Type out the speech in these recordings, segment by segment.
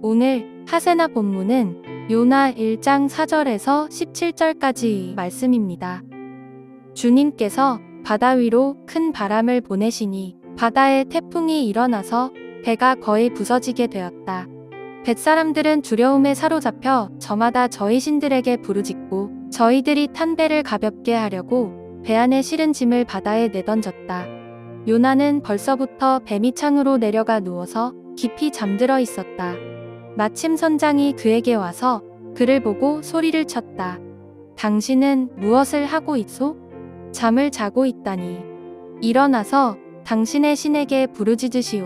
오늘 하세나 본문은 요나 1장 4절에서 17절까지 말씀입니다. 주님께서 바다 위로 큰 바람을 보내시니 바다에 태풍이 일어나서 배가 거의 부서지게 되었다. 뱃사람들은 두려움에 사로잡혀 저마다 저희 신들에게 부르짖고 저희들이 탄 배를 가볍게 하려고 배 안에 실은 짐을 바다에 내던졌다. 요나는 벌써부터 배 밑창으로 내려가 누워서 깊이 잠들어 있었다. 마침 선장이 그에게 와서 그를 보고 소리를 쳤다. 당신은 무엇을 하고 있소? 잠을 자고 있다니. 일어나서 당신의 신에게 부르짖으시오.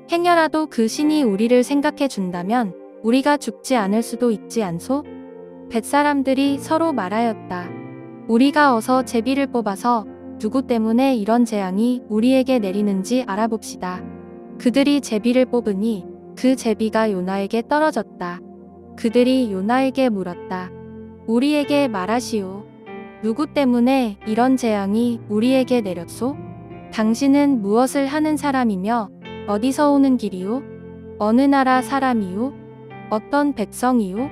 행여라도 그 신이 우리를 생각해 준다면 우리가 죽지 않을 수도 있지 않소? 뱃사람들이 서로 말하였다. 우리가 어서 제비를 뽑아서 누구 때문에 이런 재앙이 우리에게 내리는지 알아봅시다. 그들이 제비를 뽑으니 그 제비가 요나에게 떨어졌다. 그들이 요나에게 물었다. 우리에게 말하시오. 누구 때문에 이런 재앙이 우리에게 내렸소? 당신은 무엇을 하는 사람이며 어디서 오는 길이오? 어느 나라 사람이오? 어떤 백성이오?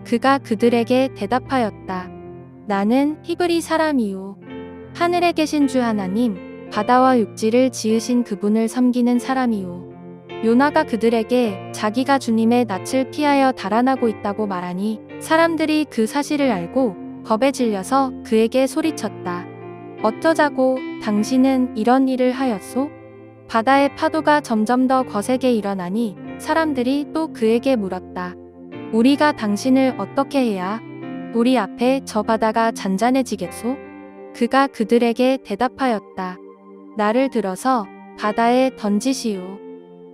그가 그들에게 대답하였다. 나는 히브리 사람이오. 하늘에 계신 주 하나님, 바다와 육지를 지으신 그분을 섬기는 사람이오. 요나가 그들에게 자기가 주님의 낯을 피하여 달아나고 있다고 말하니 사람들이 그 사실을 알고 겁에 질려서 그에게 소리쳤다. 어쩌자고 당신은 이런 일을 하였소? 바다의 파도가 점점 더 거세게 일어나니 사람들이 또 그에게 물었다. 우리가 당신을 어떻게 해야 우리 앞에 저 바다가 잔잔해지겠소? 그가 그들에게 대답하였다. 나를 들어서 바다에 던지시오.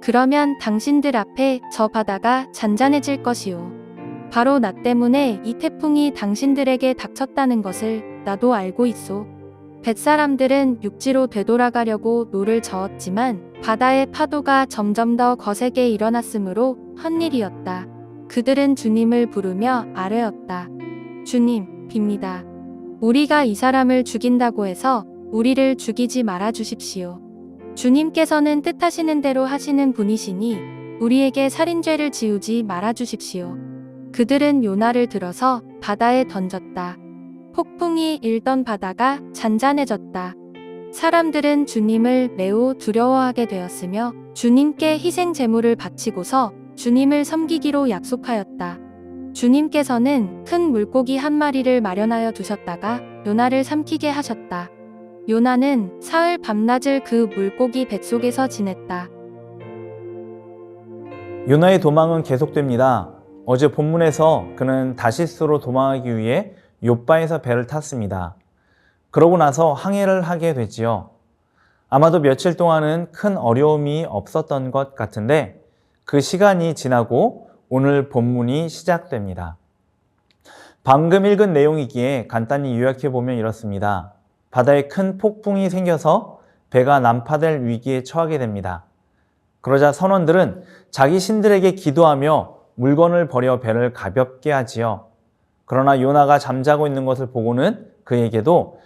그러면 당신들 앞에 저 바다가 잔잔해질 것이오. 바로 나 때문에 이 태풍이 당신들에게 닥쳤다는 것을 나도 알고 있소. 뱃사람들은 육지로 되돌아가려고 노를 저었지만 바다의 파도가 점점 더 거세게 일어났으므로 헛일이었다. 그들은 주님을 부르며 아뢰었다. 주님, 빕니다. 우리가 이 사람을 죽인다고 해서 우리를 죽이지 말아 주십시오. 주님께서는 뜻하시는 대로 하시는 분이시니 우리에게 살인죄를 지우지 말아 주십시오. 그들은 요나를 들어서 바다에 던졌다. 폭풍이 일던 바다가 잔잔해졌다. 사람들은 주님을 매우 두려워하게 되었으며 주님께 희생 제물을 바치고서 주님을 섬기기로 약속하였다. 주님께서는 큰 물고기 한 마리를 마련하여 두셨다가 요나를 삼키게 하셨다. 요나는 사흘 밤낮을 그 물고기 뱃속에서 지냈다. 요나의 도망은 계속됩니다. 어제 본문에서 그는 다시스로 도망하기 위해 욥바에서 배를 탔습니다. 그러고 나서 항해를 하게 되지요. 아마도 며칠 동안은 큰 어려움이 없었던 것 같은데 그 시간이 지나고 오늘 본문이 시작됩니다. 방금 읽은 내용이기에 간단히 요약해 보면 이렇습니다. 바다에 큰 폭풍이 생겨서 배가 난파될 위기에 처하게 됩니다. 그러자 선원들은 자기 신들에게 기도하며 물건을 버려 배를 가볍게 하지요. 그러나 요나가 잠자고 있는 것을 보고는 그에게도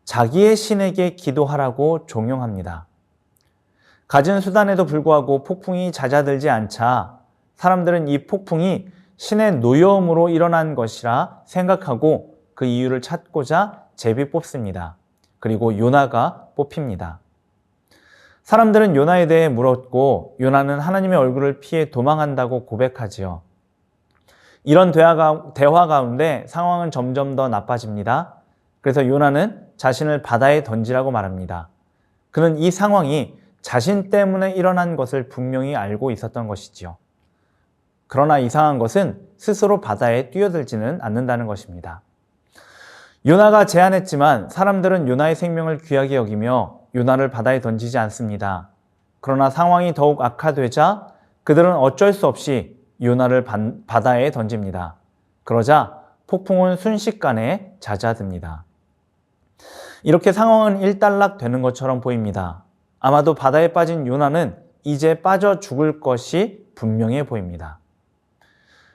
자기의 신에게 기도하라고 종용합니다. 가진 수단에도 불구하고 폭풍이 잦아들지 않자 사람들은 이 폭풍이 신의 노여움으로 일어난 것이라 생각하고 그 이유를 찾고자 제비 뽑습니다. 그리고 요나가 뽑힙니다. 사람들은 요나에 대해 물었고 요나는 하나님의 얼굴을 피해 도망한다고 고백하지요. 이런 대화 가운데 상황은 점점 더 나빠집니다. 그래서 요나는 자신을 바다에 던지라고 말합니다. 그는 이 상황이 자신 때문에 일어난 것을 분명히 알고 있었던 것이지요. 그러나 이상한 것은 스스로 바다에 뛰어들지는 않는다는 것입니다. 요나가 제안했지만 사람들은 요나의 생명을 귀하게 여기며 요나를 바다에 던지지 않습니다. 그러나 상황이 더욱 악화되자 그들은 어쩔 수 없이 요나를 바다에 던집니다. 그러자 폭풍은 순식간에 잦아듭니다. 이렇게 상황은 일단락 되는 것처럼 보입니다. 아마도 바다에 빠진 요나는 이제 빠져 죽을 것이 분명해 보입니다.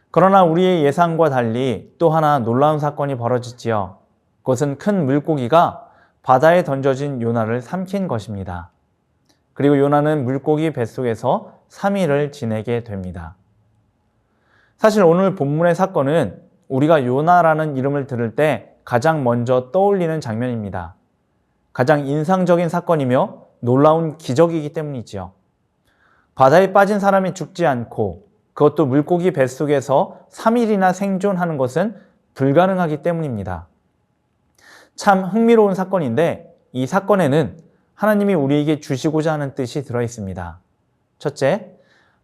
그러나 우리의 예상과 달리 또 하나 놀라운 사건이 벌어지지요. 그것은 큰 물고기가 바다에 던져진 요나를 삼킨 것입니다. 그리고 요나는 물고기 뱃속에서 3일을 지내게 됩니다. 사실 오늘 본문의 사건은 우리가 요나라는 이름을 들을 때 가장 먼저 떠올리는 장면입니다. 가장 인상적인 사건이며 놀라운 기적이기 때문이지요. 바다에 빠진 사람이 죽지 않고 그것도 물고기 뱃속에서 3일이나 생존하는 것은 불가능하기 때문입니다. 참 흥미로운 사건인데 이 사건에는 하나님이 우리에게 주시고자 하는 뜻이 들어 있습니다. 첫째,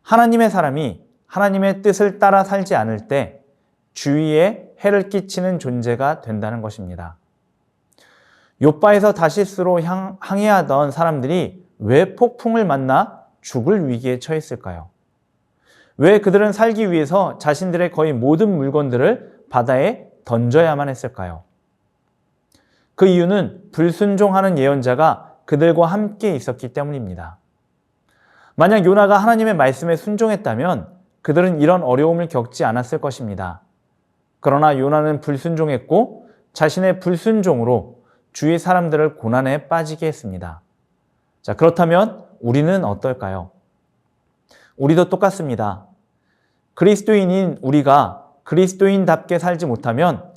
하나님의 사람이 하나님의 뜻을 따라 살지 않을 때 주위에 해를 끼치는 존재가 된다는 것입니다. 욥바에서 다시스로 항해하던 사람들이 왜 폭풍을 만나 죽을 위기에 처했을까요? 왜 그들은 살기 위해서 자신들의 거의 모든 물건들을 바다에 던져야만 했을까요? 그 이유는 불순종하는 예언자가 그들과 함께 있었기 때문입니다. 만약 요나가 하나님의 말씀에 순종했다면 그들은 이런 어려움을 겪지 않았을 것입니다. 그러나 요나는 불순종했고 자신의 불순종으로 주위 사람들을 고난에 빠지게 했습니다. 자, 그렇다면 우리는 어떨까요? 우리도 똑같습니다. 그리스도인인 우리가 그리스도인답게 살지 못하면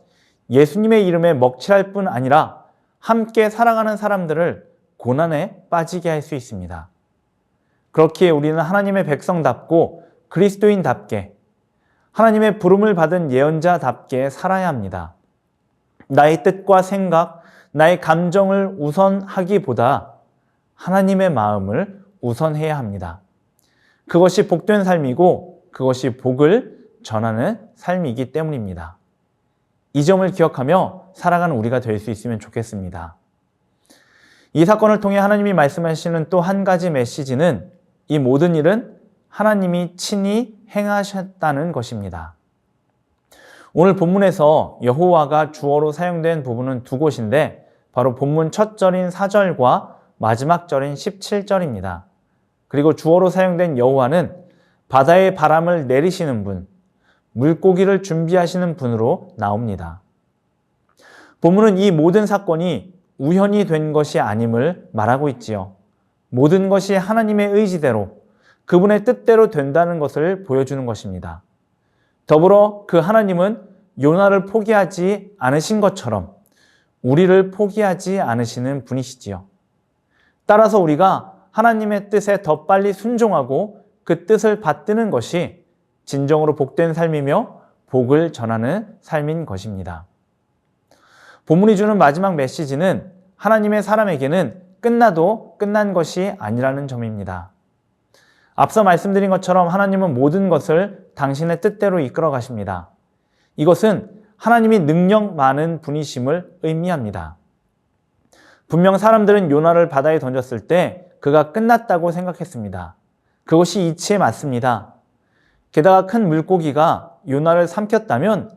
예수님의 이름에 먹칠할 뿐 아니라 함께 살아가는 사람들을 고난에 빠지게 할 수 있습니다. 그렇기에 우리는 하나님의 백성답고 그리스도인답게 하나님의 부름을 받은 예언자답게 살아야 합니다. 나의 뜻과 생각, 나의 감정을 우선하기보다 하나님의 마음을 우선해야 합니다. 그것이 복된 삶이고 그것이 복을 전하는 삶이기 때문입니다. 이 점을 기억하며 살아가는 우리가 될 수 있으면 좋겠습니다. 이 사건을 통해 하나님이 말씀하시는 또 한 가지 메시지는 이 모든 일은 하나님이 친히 행하셨다는 것입니다. 오늘 본문에서 여호와가 주어로 사용된 부분은 두 곳인데 바로 본문 첫 절인 4절과 마지막 절인 17절입니다. 그리고 주어로 사용된 여호와는 바다의 바람을 내리시는 분, 물고기를 준비하시는 분으로 나옵니다. 본문은 이 모든 사건이 우연히 된 것이 아님을 말하고 있지요. 모든 것이 하나님의 의지대로 그분의 뜻대로 된다는 것을 보여주는 것입니다. 더불어 그 하나님은 요나를 포기하지 않으신 것처럼 우리를 포기하지 않으시는 분이시지요. 따라서 우리가 하나님의 뜻에 더 빨리 순종하고 그 뜻을 받드는 것이 진정으로 복된 삶이며 복을 전하는 삶인 것입니다. 본문이 주는 마지막 메시지는 하나님의 사람에게는 끝나도 끝난 것이 아니라는 점입니다. 앞서 말씀드린 것처럼 하나님은 모든 것을 당신의 뜻대로 이끌어 가십니다. 이것은 하나님이 능력 많은 분이심을 의미합니다. 분명 사람들은 요나를 바다에 던졌을 때 그가 끝났다고 생각했습니다. 그것이 이치에 맞습니다. 게다가 큰 물고기가 요나를 삼켰다면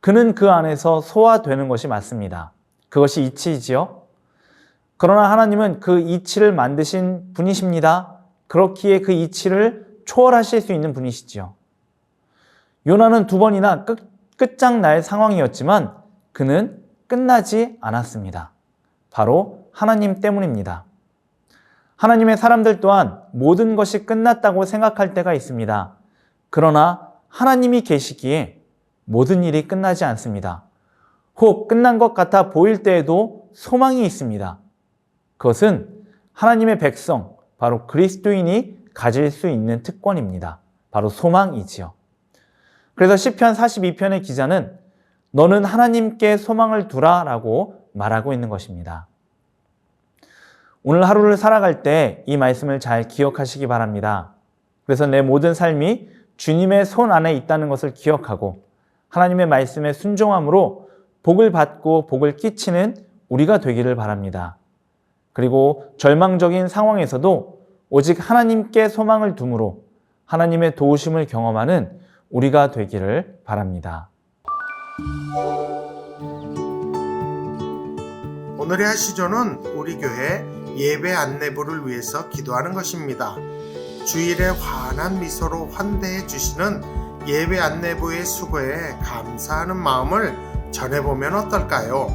그는 그 안에서 소화되는 것이 맞습니다. 그것이 이치이지요. 그러나 하나님은 그 이치를 만드신 분이십니다. 그렇기에 그 이치를 초월하실 수 있는 분이시지요. 요나는 두 번이나 끝장날 상황이었지만 그는 끝나지 않았습니다. 바로 하나님 때문입니다. 하나님의 사람들 또한 모든 것이 끝났다고 생각할 때가 있습니다. 그러나 하나님이 계시기에 모든 일이 끝나지 않습니다. 혹 끝난 것 같아 보일 때에도 소망이 있습니다. 그것은 하나님의 백성, 바로 그리스도인이 가질 수 있는 특권입니다. 바로 소망이지요. 그래서 시편 42편의 기자는 너는 하나님께 소망을 두라 라고 말하고 있는 것입니다. 오늘 하루를 살아갈 때 이 말씀을 잘 기억하시기 바랍니다. 그래서 내 모든 삶이 주님의 손 안에 있다는 것을 기억하고 하나님의 말씀에 순종함으로 복을 받고 복을 끼치는 우리가 되기를 바랍니다. 그리고 절망적인 상황에서도 오직 하나님께 소망을 둠으로 하나님의 도우심을 경험하는 우리가 되기를 바랍니다. 오늘의 하시조는 우리 교회 예배 안내부를 위해서 기도하는 것입니다. 주일에 환한 미소로 환대해 주시는 예배 안내부의 수고에 감사하는 마음을 전해보면 어떨까요?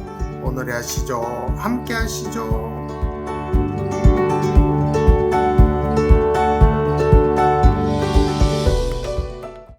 오늘의 하시죠. 함께 하시죠.